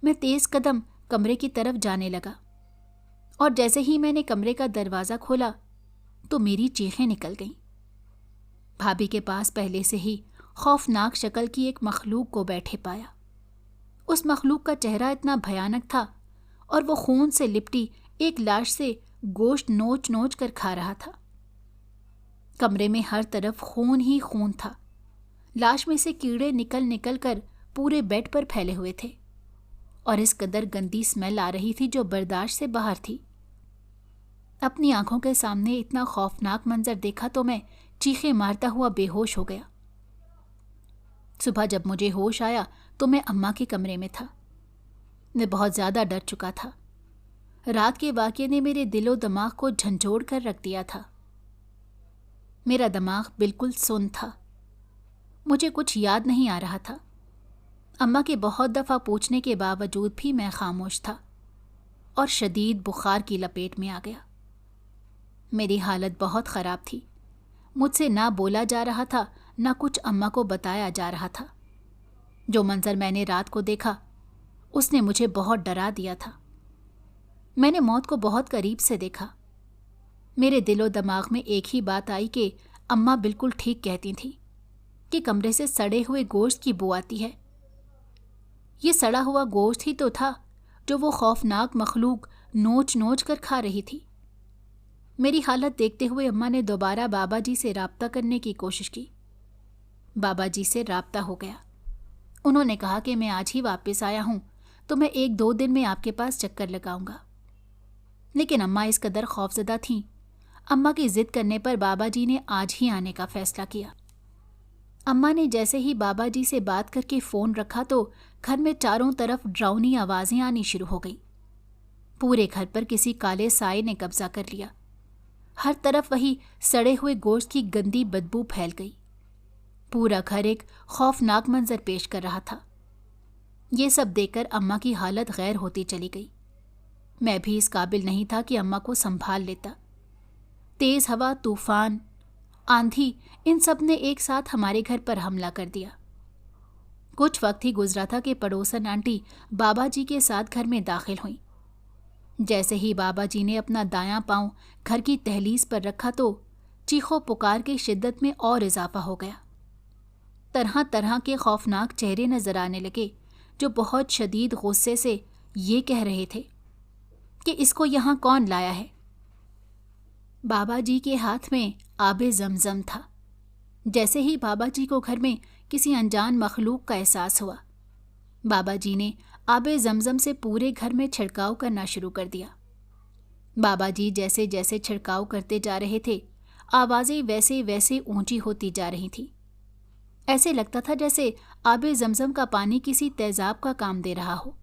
मैं तेज कदम कमरे की तरफ जाने लगा और जैसे ही मैंने कमरे का दरवाज़ा खोला तो मेरी चीखें निकल गईं। भाभी के पास पहले से ही खौफनाक शक्ल की एक मखलूक को बैठे पाया। उस मखलूक का चेहरा इतना भयानक था और वो खून से लिपटी एक लाश से गोश्त नोच नोच कर खा रहा था। कमरे में हर तरफ खून ही खून था। लाश में से कीड़े निकल निकल कर पूरे बेड पर फैले हुए थे और इस कदर गंदी स्मेल आ रही थी जो बर्दाश्त से बाहर थी। अपनी आंखों के सामने इतना खौफनाक मंजर देखा तो मैं चीखें मारता हुआ बेहोश हो गया। सुबह जब मुझे होश आया तो मैं अम्मा के कमरे में था। मैं बहुत ज़्यादा डर चुका था। रात के वाक़ये ने मेरे दिलो दिमाग को झंझोड़ कर रख दिया था। मेरा दिमाग बिल्कुल सुन्न था। मुझे कुछ याद नहीं आ रहा था। अम्मा के बहुत दफ़ा पूछने के बावजूद भी मैं खामोश था और शदीद बुखार की लपेट में आ गया। मेरी हालत बहुत ख़राब थी। मुझसे ना बोला जा रहा था, ना कुछ अम्मा को बताया जा रहा था। जो मंजर मैंने रात को देखा उसने मुझे बहुत डरा दिया था। मैंने मौत को बहुत करीब से देखा। मेरे दिलो दिमाग में एक ही बात आई कि अम्मा बिल्कुल ठीक कहती थी कि कमरे से सड़े हुए गोश्त की बू आती है। ये सड़ा हुआ गोश्त ही तो था जो वो खौफनाक मखलूक नोच नोच कर खा रही थी। मेरी हालत देखते हुए अम्मा ने दोबारा बाबा जी से राब्ता करने की कोशिश की। बाबा जी से राब्ता हो गया। उन्होंने कहा कि मैं आज ही वापस आया हूं तो मैं 1-2 दिन में आपके पास चक्कर लगाऊंगा। लेकिन अम्मा इस कदर खौफजदा थीं। अम्मा की जिद करने पर बाबा जी ने आज ही आने का फैसला किया। अम्मा ने जैसे ही बाबा जी से बात करके फ़ोन रखा तो घर में चारों तरफ डरावनी आवाज़ें आनी शुरू हो गई। पूरे घर पर किसी काले साए ने कब्जा कर लिया। हर तरफ वही सड़े हुए गोश्त की गंदी बदबू फैल गई। पूरा घर एक खौफनाक मंजर पेश कर रहा था। ये सब देखकर अम्मा की हालत गैर होती चली गई। मैं भी इस काबिल नहीं था कि अम्मा को संभाल लेता। तेज़ हवा, तूफान, आंधी, इन सब ने एक साथ हमारे घर पर हमला कर दिया। कुछ वक्त ही गुजरा था कि पड़ोसन आंटी बाबा जी के साथ घर में दाखिल हुई। जैसे ही बाबा जी ने अपना दायां पांव घर की दहलीज पर रखा तो चीखों पुकार की शिद्दत में और इजाफा हो गया। तरह तरह के खौफनाक चेहरे नजर आने लगे जो बहुत शदीद गुस्से से ये कह रहे थे कि इसको यहाँ कौन लाया है। बाबा जी के हाथ में आबे ज़मज़म था। जैसे ही बाबा जी को घर में किसी अनजान मखलूक का एहसास हुआ, बाबा जी ने आबे ज़मज़म से पूरे घर में छिड़काव करना शुरू कर दिया। बाबा जी जैसे जैसे छिड़काव करते जा रहे थे, आवाज़ें वैसे वैसे ऊंची होती जा रही थीं। ऐसे लगता था जैसे आबे ज़मज़म का पानी किसी तेज़ाब का काम दे रहा हो।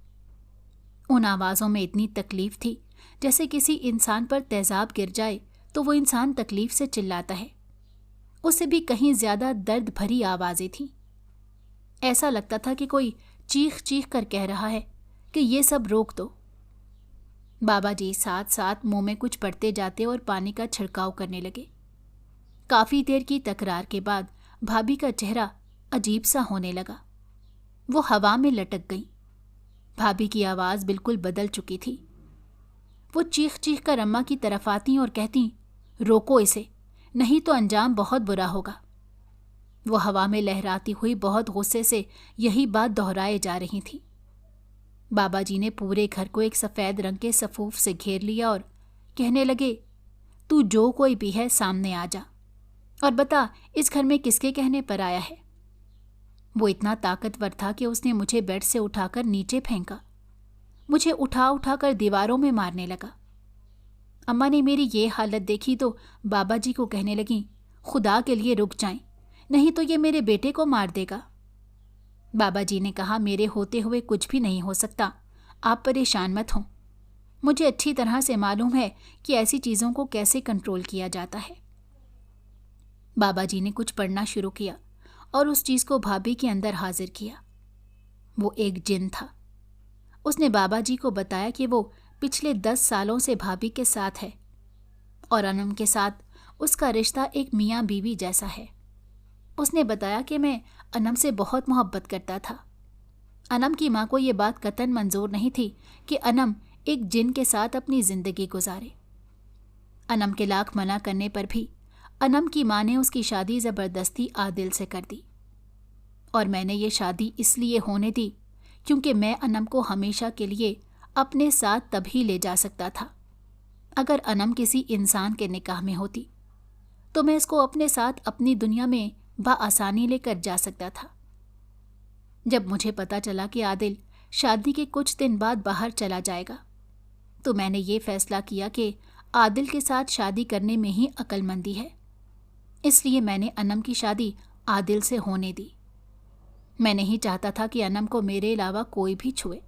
उन आवाज़ों में इतनी तकलीफ थी जैसे किसी इंसान पर तेज़ाब गिर जाए तो वो इंसान तकलीफ से चिल्लाता है। उससे भी कहीं ज़्यादा दर्द भरी आवाज़ें थीं। ऐसा लगता था कि कोई चीख चीख कर कह रहा है कि ये सब रोक दो। बाबा जी साथ साथ मुंह में कुछ पड़ते जाते और पानी का छिड़काव करने लगे। काफ़ी देर की तकरार के बाद भाभी का चेहरा अजीब सा होने लगा। वो हवा में लटक गई। भाभी की आवाज़ बिल्कुल बदल चुकी थी। वो चीख चीख कर अम्मा की तरफ आती और कहती, रोको इसे, नहीं तो अंजाम बहुत बुरा होगा। वो हवा में लहराती हुई बहुत गुस्से से यही बात दोहराए जा रही थी। बाबा जी ने पूरे घर को एक सफ़ेद रंग के सफूफ से घेर लिया और कहने लगे, तू जो कोई भी है सामने आ जा और बता इस घर में किसके कहने पर आया है। वो इतना ताकतवर था कि उसने मुझे बेड से उठाकर नीचे फेंका। मुझे उठा उठाकर दीवारों में मारने लगा। अम्मा ने मेरी ये हालत देखी तो बाबा जी को कहने लगी, खुदा के लिए रुक जाएं, नहीं तो ये मेरे बेटे को मार देगा। बाबा जी ने कहा, मेरे होते हुए कुछ भी नहीं हो सकता, आप परेशान मत हों। मुझे अच्छी तरह से मालूम है कि ऐसी चीज़ों को कैसे कंट्रोल किया जाता है। बाबा जी ने कुछ पढ़ना शुरू किया और उस चीज़ को भाभी के अंदर हाजिर किया। वो एक जिन था। उसने बाबा जी को बताया कि वो पिछले 10 सालों से भाभी के साथ है और अनम के साथ उसका रिश्ता एक मियाँ बीवी जैसा है। उसने बताया कि मैं अनम से बहुत मोहब्बत करता था। अनम की माँ को ये बात कतन मंजूर नहीं थी कि अनम एक जिन के साथ अपनी ज़िंदगी गुजारे। अनम के लाख मना करने पर भी अनम की माँ ने उसकी शादी ज़बरदस्ती आदिल से कर दी और मैंने ये शादी इसलिए होने दी क्योंकि मैं अनम को हमेशा के लिए अपने साथ तभी ले जा सकता था अगर अनम किसी इंसान के निकाह में होती, तो मैं इसको अपने साथ अपनी दुनिया में बआसानी लेकर जा सकता था। जब मुझे पता चला कि आदिल शादी के कुछ दिन बाद बाहर चला जाएगा, तो मैंने ये फैसला किया कि आदिल के साथ शादी करने में ही अक्लमंदी है। इसलिए मैंने अनम की शादी आदिल से होने दी। मैं नहीं चाहता था कि अनम को मेरे अलावा कोई भी छुए।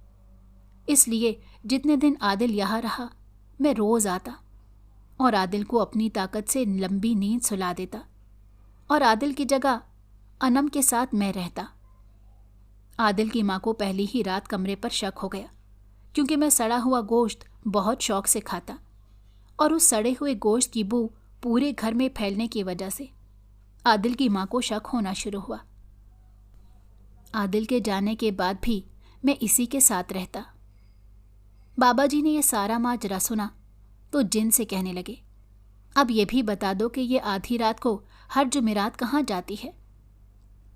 इसलिए जितने दिन आदिल यहाँ रहा, मैं रोज़ आता और आदिल को अपनी ताकत से लंबी नींद सुला देता और आदिल की जगह अनम के साथ मैं रहता। आदिल की माँ को पहली ही रात कमरे पर शक हो गया, क्योंकि मैं सड़ा हुआ गोश्त बहुत शौक से खाता और उस सड़े हुए गोश्त की बू पूरे घर में फैलने की वजह से आदिल की माँ को शक होना शुरू हुआ। आदिल के जाने के बाद भी मैं इसी के साथ रहता। बाबा जी ने यह सारा माजरा सुना तो जिन से कहने लगे, अब ये भी बता दो कि ये आधी रात को हर जुमेरात कहाँ जाती है।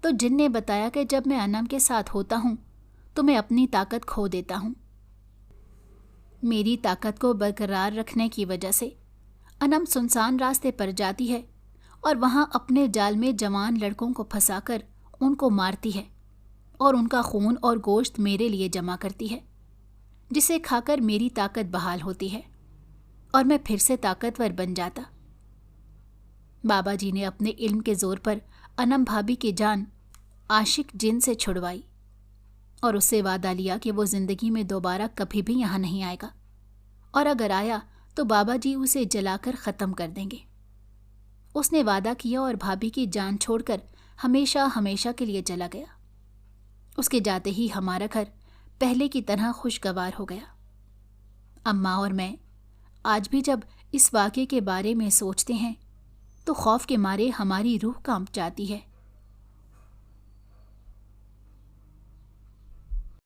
तो जिन ने बताया कि जब मैं अनम के साथ होता हूँ तो मैं अपनी ताकत खो देता हूँ। मेरी ताकत को बरकरार रखने की वजह से अनम सुनसान रास्ते पर जाती है और वहाँ अपने जाल में जवान लड़कों को फंसाकर उनको मारती है और उनका खून और गोश्त मेरे लिए जमा करती है, जिसे खाकर मेरी ताकत बहाल होती है और मैं फिर से ताकतवर बन जाता। बाबा जी ने अपने इल्म के जोर पर अनम भाभी की जान आशिक जिन से छुड़वाई और उससे वादा लिया कि वो जिंदगी में दोबारा कभी भी यहाँ नहीं आएगा, और अगर आया तो बाबा जी उसे जलाकर ख़त्म कर देंगे। उसने वादा किया और भाभी की जान छोड़कर हमेशा हमेशा के लिए चला गया। उसके जाते ही हमारा घर पहले की तरह खुशगवार हो गया। अम्मा और मैं आज भी जब इस वाक़े के बारे में सोचते हैं तो खौफ के मारे हमारी रूह कांप जाती है।